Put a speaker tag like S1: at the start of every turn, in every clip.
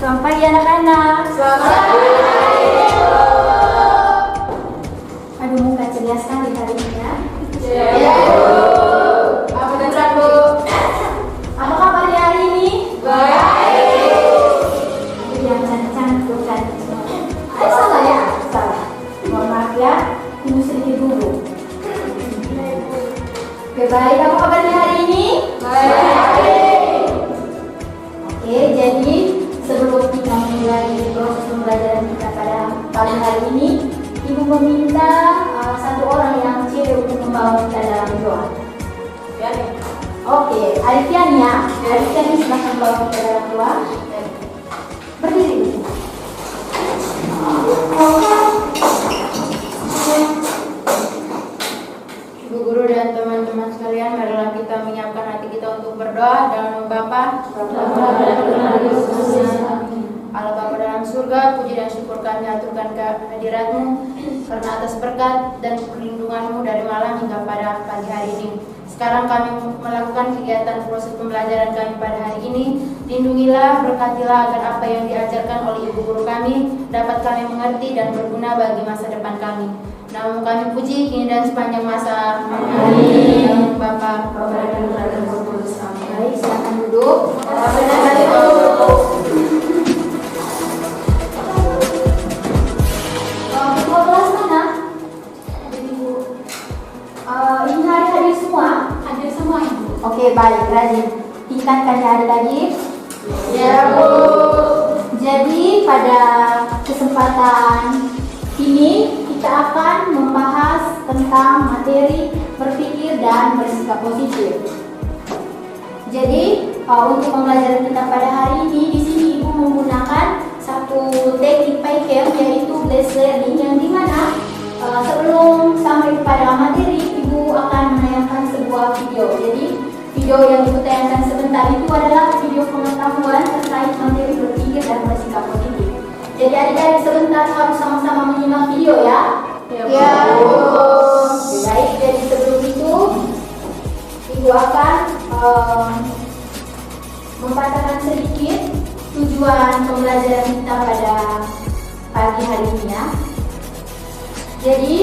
S1: Selamat pagi anak-anak.
S2: Selamat pagi.
S1: Aduh, muka ceria sekali hari ini ya.
S2: Ya, Bu. Apa beneran, Bu?
S1: Apa kabarnya hari ini?
S2: Baik.
S1: Yang cantik-cantik cantik semua. Salah ya? Salah. Mohon maaf ya, ibu sedikit dulu. Oke, baik. Apa kabarnya hari ini?
S2: Baik.
S1: Oke, jadi sebelum kita memulai proses pembelajaran kita pada pagi hari ini, ibu meminta satu orang yang cewek untuk membawa kita dalam doa.
S2: Ya, nih.
S1: Oke, Arifian ya. Arifian silahkan bawa kita dalam doa. Berdiri.
S2: Ibu guru dan teman-teman sekalian, marilah kita menyiapkan hati kita untuk berdoa dalam nama Bapa, Allah Bapa dalam surga, puji dan syukur kami aturkan kehadirat-Mu karena atas berkat dan perlindungan-Mu dari malam hingga pada pagi hari ini. Sekarang kami melakukan kegiatan proses pembelajaran kami pada hari ini. Lindungilah, berkatilah agar apa yang diajarkan oleh ibu guru kami dapat kami mengerti dan berguna bagi masa depan kami. Nama kami puji kini dan sepanjang masa. Amin. Bapak, dan Putra dan Roh Kudus. Amin.
S1: Baik, silakan duduk. Ketua kelas mana? Ini hari-hari semua?
S2: Hadir semua, Ibu.
S1: Oke, baik, rajin. Tingkatkan ya adik-adik.
S2: Ya, Bu.
S1: Jadi pada kesempatan ini kita akan membahas tentang materi berpikir dan bersikap positif. Jadi untuk pembelajaran kita pada hari ini di sini ibu menggunakan satu teknik PyCam yaitu Blast Learning yang dimana sebelum sampai kepada materi ibu akan menayangkan sebuah video. Jadi video yang ibu tayangkan sebentar itu adalah video pengetahuan terkait materi berpikir dan bersikap positif. Jadi adik-adik sebentar harus sama-sama menyimak video ya.
S2: Ya, Bu.
S1: Baik, jadi sebelum itu ibu akan membacakan sedikit tujuan pembelajaran kita pada pagi hari ini ya. Jadi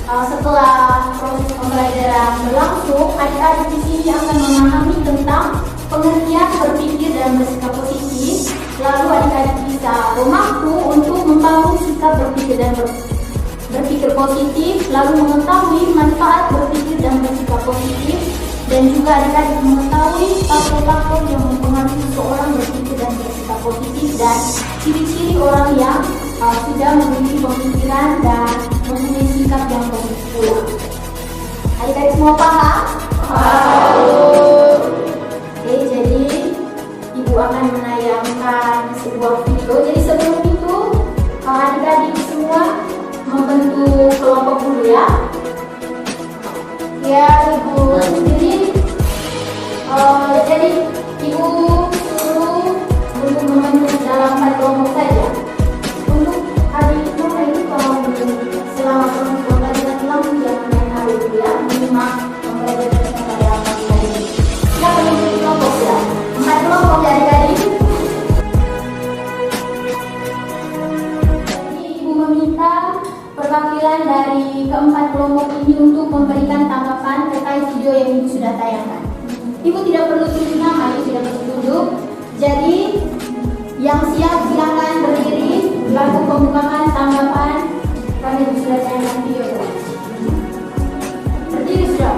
S1: setelah proses pembelajaran berlangsung, adik-adik di sini akan memahami tentang pengertian berpikir dan bersikap positif. Lalu adik-adik bisa bermampu untuk membangun sikap berpikir dan berpikir positif, lalu mengetahui manfaat berpikir dan bersikap positif, dan juga adik-adik mengetahui faktor-faktor yang mempengaruhi seseorang berpikir dan bersikap positif dan ciri-ciri orang yang sudah memiliki pemikiran dan mempunyai sikap yang positif pula. Adik-adik semua paham? Oke, jadi ibu akan menayangkan sebuah video. Jadi sebelum itu adik-adik semua membentuk kelompok dulu ya. Ya, ibu sendiri. Jadi ibu suruh untuk membentuk dalam 4 kelompok saja. Untuk adik mana itu kalau selama proses pembelajaran langsung jangan main hari itu ya, minimal pembelajaran kita pada pagi hari ini. Kita membentuk kelompok ya, 4 kelompok ya adik-adik. Jadi ibu meminta perwakilan dari keempat kelompok ini untuk memberikan tanggapan terkait video yang ibu sudah tayangkan. Ibu tidak perlu tulis nama, ibu tidak perlu duduk. Jadi yang siap silakan berdiri, lalu pembukaan tanggapan karena ibu sudah tayangkan video. Berdiri sudah.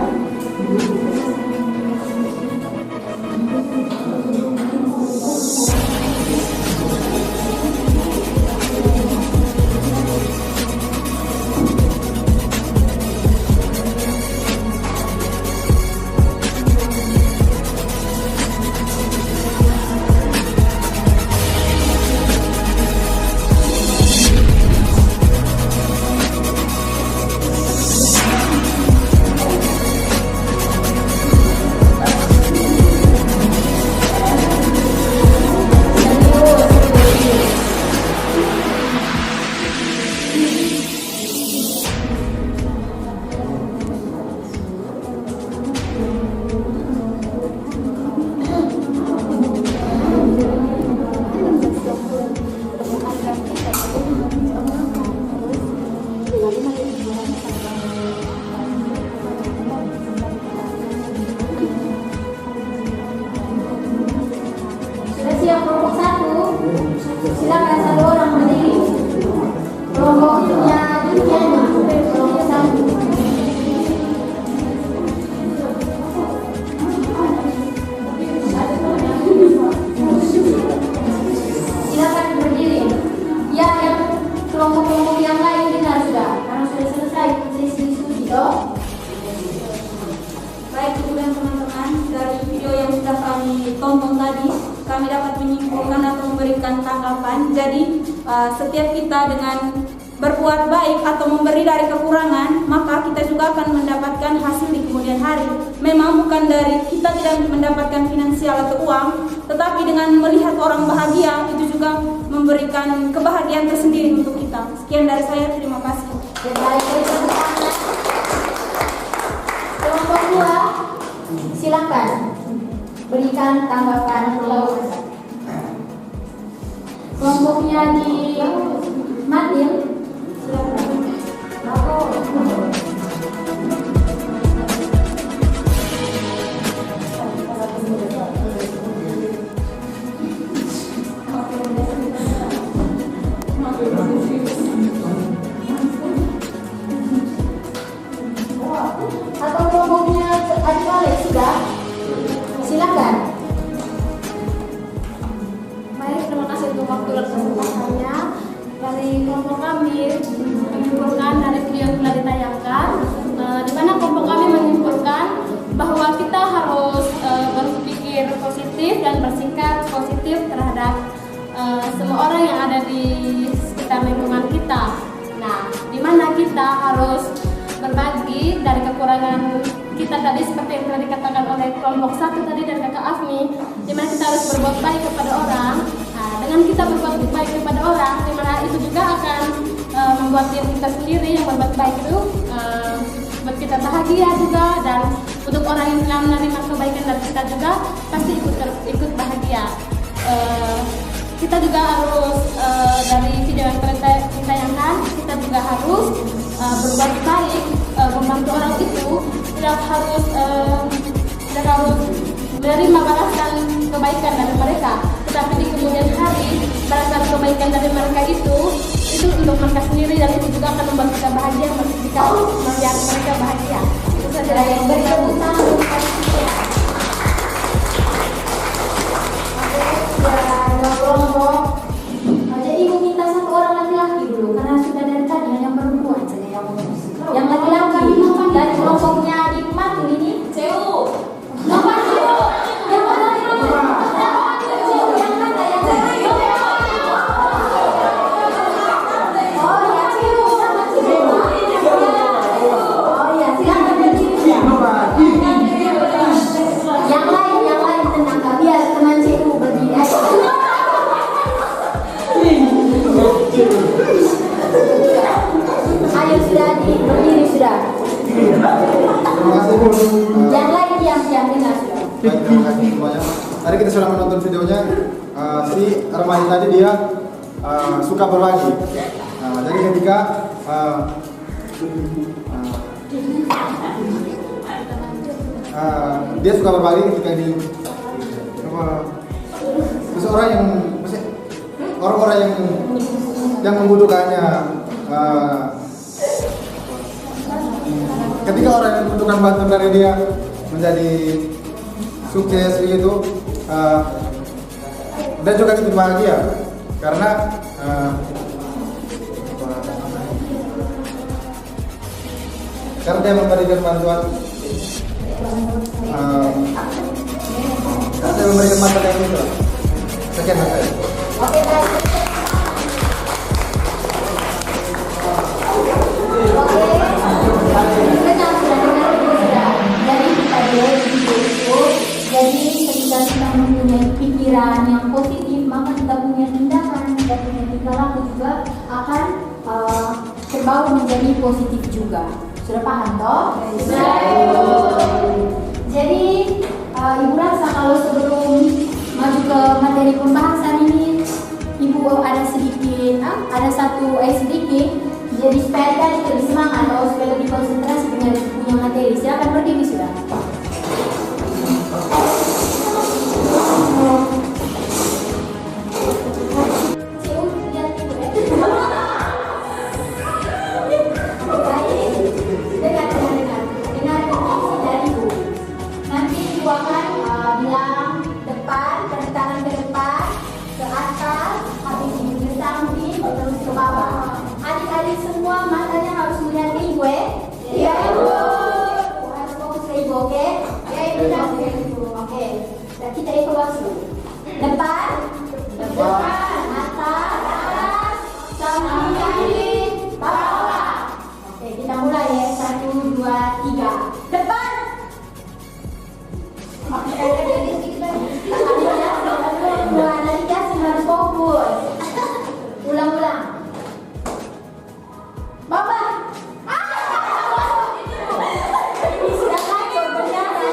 S3: yang sudah kami tonton tadi, kami dapat menyimpulkan atau memberikan tanggapan. Jadi setiap kita dengan berbuat baik atau memberi dari kekurangan, maka kita juga akan mendapatkan hasil di kemudian hari. Memang bukan dari kita tidak mendapatkan finansial atau uang, tetapi dengan melihat orang bahagia itu juga memberikan kebahagiaan tersendiri untuk kita. Sekian dari saya, terima kasih.
S1: Kelompok 2, silakan berikan tanggapan kelompoknya di Madil. Atau kelompoknya Adik Alex sudah? Silakan.
S4: Baik, terima kasih untuk waktu dan kesempatannya. Dari kelompok kami menyimpulkan dari video yang telah ditayangkan, di mana kelompok kami menyimpulkan bahwa kita harus berpikir positif dan bersikap positif terhadap semua orang yang ada di sekitar lingkungan kita. Nah, di mana kita harus berbagi dari kekurangan kita tadi seperti yang telah dikatakan oleh kelompok 1 tadi dan Kakak Afni, di mana kita harus berbuat baik kepada orang. Nah, dengan kita berbuat baik kepada orang, di mana itu juga akan membuat diri kita sendiri yang berbuat baik itu buat kita bahagia juga, dan untuk orang yang telah menerima kebaikan dari kita juga pasti ikut bahagia. Kita juga harus dari video yang telah ditayangkan, kita juga harus berbuat baik, membantu orang itu tidak harus menerima balasan kebaikan dari mereka, tetapi di kemudian hari balasan kebaikan dari mereka itu untuk mereka sendiri, dan itu juga akan membuat kita bahagia jika melihat mereka bahagia. Itu saja yang berikutnya.
S1: Kelompok. Jadi ibu minta satu orang laki-laki dulu, karena sudah dari tadi hanya perempuan saja yang ngurus. Yang laki-laki dari kelompoknya di Matu ini. Ceu. Apa Ceu? Yang mana itu? Yang mana yang Ceu? Oh ya Ceu, sama Ceu. Oh ya, silakan berdiri. Yang lain tenang, biar teman Ceu berdiri. Ayo sudah berdiri sudah.
S5: Terima kasih Bu.
S1: Yang lain diam dengar sudah.
S5: Baik, terima kasih semuanya. Tadi kita sudah menonton videonya. Si Armani tadi dia suka berbagi. Jadi ketika dia suka berbagi ketika di seseorang yang orang-orang yang membutuhkannya, ketika orang yang membutuhkan bantuan dari dia menjadi sukses gitu, dan juga ikut bahagia karena dia memberikan bantuan, karena dia memberikan bantuan yang itu. Sekian dari saya.
S1: Oke, baik. Dengar sudah. Jadi kita jadi ketika kita mempunyai pikiran yang positif, maka kita punya tindakan, kita punya tingkah laku juga akan terbawa menjadi positif juga. Sudah paham toh? Jadi Ibu rasa kalau sebelum maju ke materi pembahasan ini, Ibu ada sedikit, jadi supaya kita lebih semangat atau supaya lebih konsentrasi punya materi. Silakan berdiri sudah. Dengar instruksi dari Ibu. Nanti Ibu akan bilang depan, tangan ke depan, ke atas, habis ini ke samping, terus ke bawah. Adik-adik semua matanya harus melihat ke Ibu ya? Iya Ibu. Harus fokus ke Ibu, oke? Ya Ibu, oke. Nah, kita evaluasi. Depan, mata, atas, samping kiri, bawah. Oke, kita mulai ya. 1, 2, 3. Depan. Oke, Nalika harus fokus. Ulang-ulang. Bawah. Ini sudah kacau ternyata.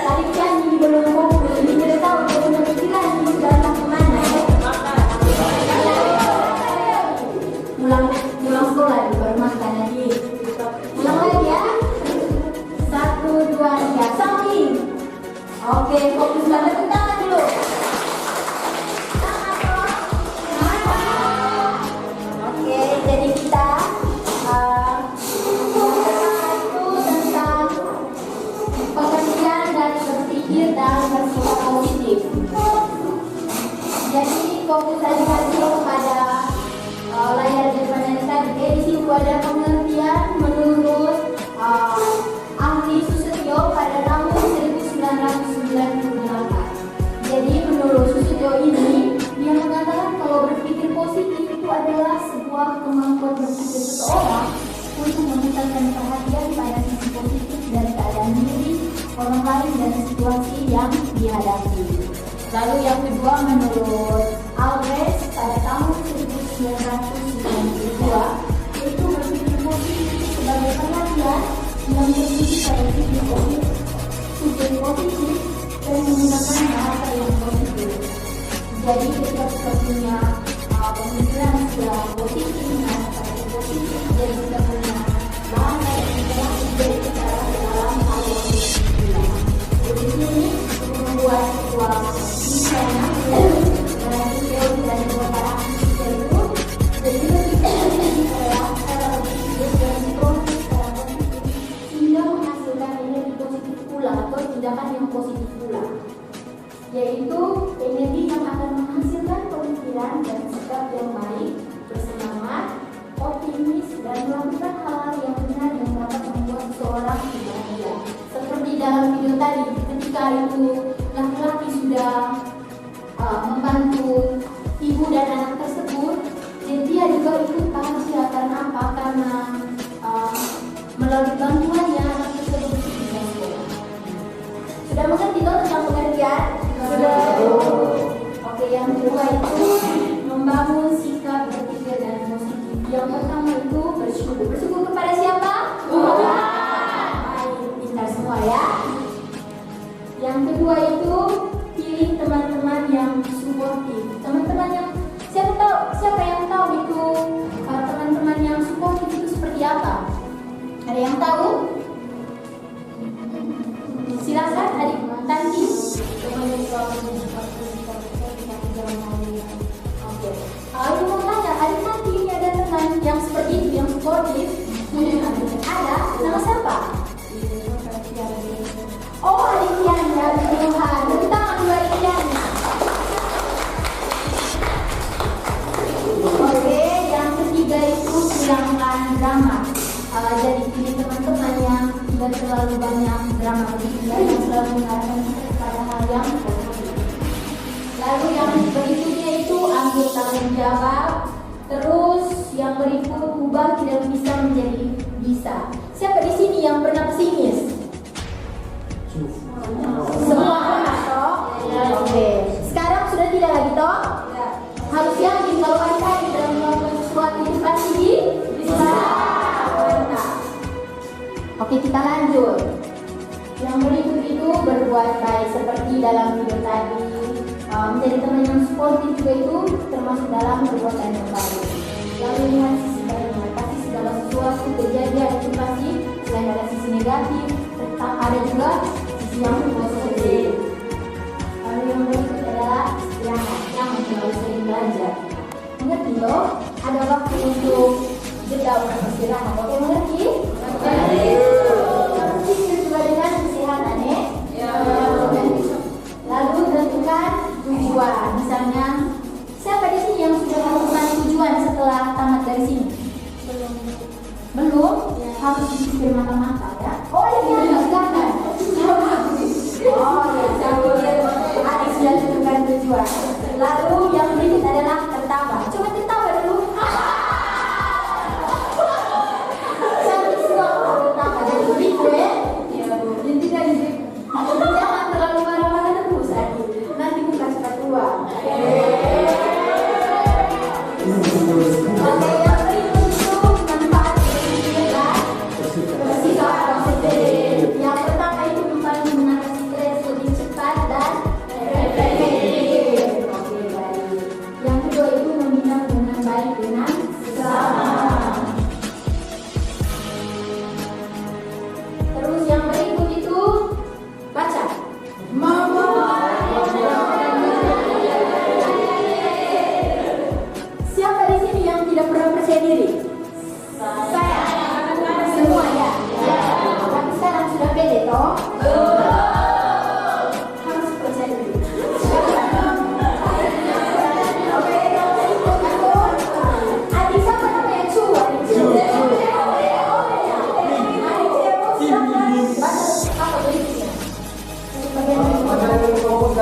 S1: Tadi kan ini belum fokus. Ini sudah tahu belum pikiran ini sudah entah kemana. Ulang sekolah baru makan lagi. Ulang lagi ya. 1, 2, 3. Samping. Oke, fokus pada tangan dulu. Oke, jadi kita itu tentang pengertian dan berpikir dan bersikap positif. Jadi fokus adik-adik pada layar depan yang tadi. Di situ ada pengertian menurut ahli Susetio pada tahun 1998. Jadi menurut Susetio ini, dia mengatakan kalau berpikir positif itu adalah sebuah kemampuan berpikir seseorang untuk memusatkan perhatian pada sisi positif dari keadaan diri, orang lain dan situasi yang dihadapi. Lalu yang kedua menurut Alvarez pada tahun 1992, yaitu berpikir positif sebagai perhatian yang berpikir pada sisi positif, sudut positif dan menggunakan bahasa yang positif. Jadi ketika kita punya pemikiran yang positif, kata positif, jadi kita punya bahasa yang interaksi dari kita dalam hal yang positif. Jadi ini membuat sebuah misalnya dari teori dan para itu. Jadi kita adalah cara berpikir yang positif, sehingga menghasilkan energi positif pula atau tindakan yang positif pula, yaitu energi yang akan menghasilkan pemikiran dan sikap yang baik, bersemangat, optimis, dan melakukan hal-hal yang benar yang dapat membuat seseorang bahagia. Seperti dalam video tadi, ketika itu laki-laki sudah membantu ibu dan anak tersebut, jadi dia juga ikut bahagia. Karena apa? Karena melalui bantuannya anak tersebut bisa sekolah. Sudah mengerti tentang pengertian? Sudah. Oke, yang kedua itu membangun sikap berpikir dan positif. Yang pertama itu bersyukur. Bersyukur kepada siapa? Tuhan. Pintar semua ya. Yang kedua itu pilih teman-teman yang suportif. Teman-teman yang siapa yang tahu itu teman-teman yang suportif itu seperti apa? Ada yang tahu? Silakan adik Tanti. Oke. Aku mau tanya, adik Tanti ini ada teman yang seperti itu, yang suportif? Ada. Nama siapa? Oh, adik Tiana, Tuhan. Beri tangan dulu adik Tiana. Oke, yang ketiga itu hilangkan drama. Jadi pilih teman-teman yang tidak terlalu banyak drama berikutnya, yang selalu mengarahkan kepada hal yang positif. Lalu yang berikutnya itu ambil tanggung jawab. Terus yang berikut ubah tidak bisa menjadi bisa. Siapa di sini yang pernah pesimis? Semua pernah toh? Oke. Sekarang sudah tidak lagi toh? Harus yakin kalau adik-adik dalam melakukan sesuatu itu pasti bisa. Oke, kita lanjut. Yang berikut itu berbuat baik seperti dalam video tadi. Menjadi teman yang suportif juga itu termasuk dalam perbuatan yang baik. Lalu lihat sisi baiknya. Pasti segala sesuatu kejadian itu pasti selain ada sisi negatif, tetap ada juga sisi yang positif. Lalu yang berikut adalah istirahat, jangan terlalu sering belajar. Mengerti loh? Ada waktu untuk jeda untuk istirahat. Oke, mengerti? Berpikir juga dengan kesehatan ya. Lalu tentukan tujuan. Misalnya, siapa di sini yang sudah menentukan tujuan setelah tamat dari sini? Belum? Harus dipikir matang-matang ya. Oh iya, silakan. Oh ya,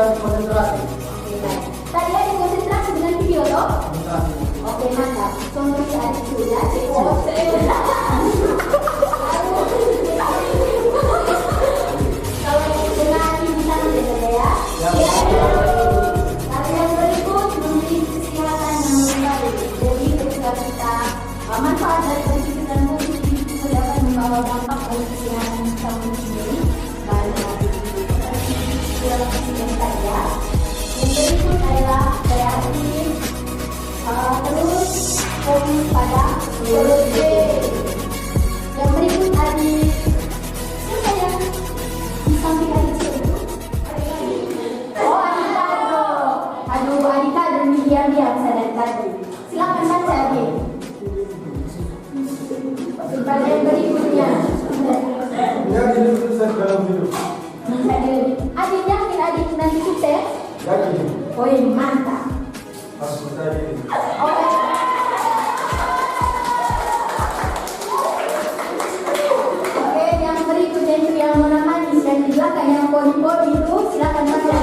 S5: dan konsentrasi.
S1: Oke, baik. Tadi ada konsentrasi dengan video toh?
S5: Konsentrasi.
S1: Oke, mantap. Contoh adik dulu ya. Kalau dengan bintang saja ya. Lalu yang berikut memberi kesehatan yang lebih baik. Jadi ketika kita manfaat dari kegiatan positif itu dapat membawa dampak bagi kesehatan kita sendiri. Baik yang tadi ya. Yang berikut adalah kreatif. Terus fokus pada solusi. Yang berikut adik, siapa yang di samping adik itu? Oh, adik Kado. Aduh, adik Kado ini diam-diam saya dari tadi. Silakan baca adik. Pada yang berikutnya.
S5: Ya, ini sukses dalam hidup.
S1: Adik yakin adik nanti sukses?
S5: Yakin.
S1: Woi, mantap.
S5: Harus percaya diri.
S1: Oke, yang berikutnya itu yang warna manis dan di belakang yang poni-poni itu silakan baca.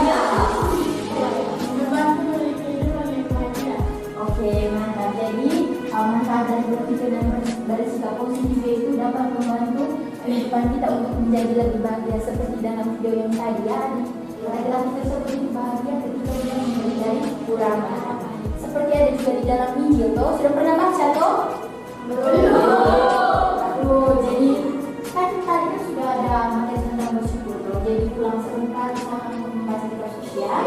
S1: Oke, mantap. Jadi manfaat dari berpikir dan bersikap positif itu dapat membantu kehidupan kita untuk menjadi lebih bahagia seperti dalam video yang tadi ya. Laki-laki tersebut itu bahagia ketika dia memberi dari kekurangan. Seperti ada juga di dalam video toh. Sudah pernah baca toh? Aduh, jadi kan tadi kan sudah ada materi tentang bersyukur toh. Jadi pulang sebentar kita akan membaca kitab suci ya.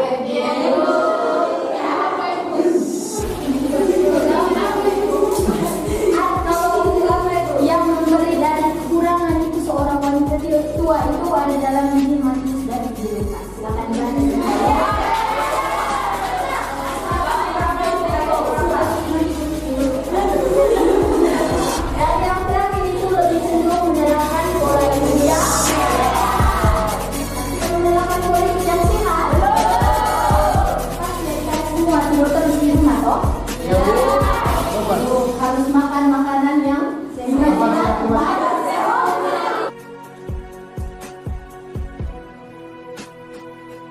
S1: Yang memberi dari kekurangan itu seorang wanita tua itu ada dalam Injil Matius dan Injil Lukas. Silakan dibaca. Dan yang terakhir itu lebih cenderung menerapkan pola hidup yang sehat. Menerapkan pola hidup yang sehat. Pasti dari kalian semua tidur terus di rumah toh? Harus makan